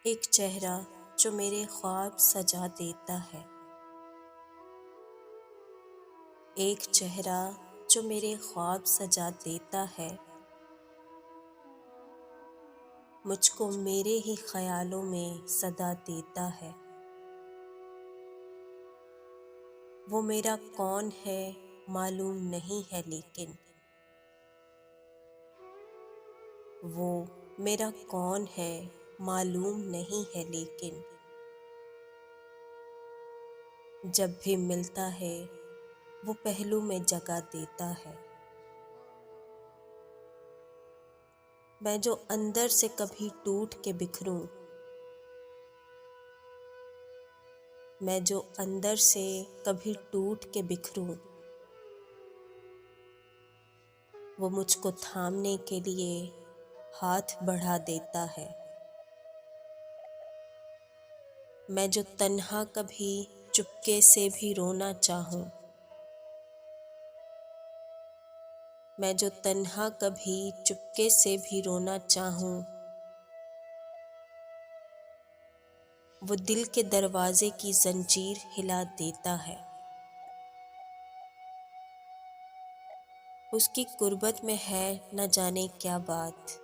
एक चेहरा जो मेरे ख्वाब सजा देता है। एक चेहरा जो मेरे ख्वाब सजा देता है। मुझको मेरे ही ख्यालों में सदा देता है। वो मेरा कौन है मालूम नहीं है, लेकिन वो मेरा कौन है मालूम नहीं है, लेकिन जब भी मिलता है वो पहलू में जगह देता है। मैं जो अंदर से कभी टूट के बिखरूं, मैं जो अंदर से कभी टूट के बिखरूं, वो मुझको थामने के लिए हाथ बढ़ा देता है। मैं जो तन्हा कभी चुपके से भी रोना चाहूं, मैं जो तन्हा कभी चुपके से भी रोना चाहूं, वो दिल के दरवाजे की जंजीर हिला देता है। उसकी कुर्बत में है न जाने क्या बात,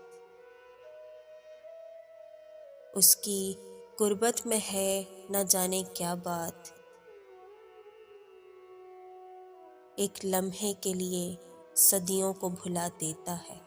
उसकी कुर्बत में है न जाने क्या बात। एक लम्हे के लिए सदियों को भुला देता है।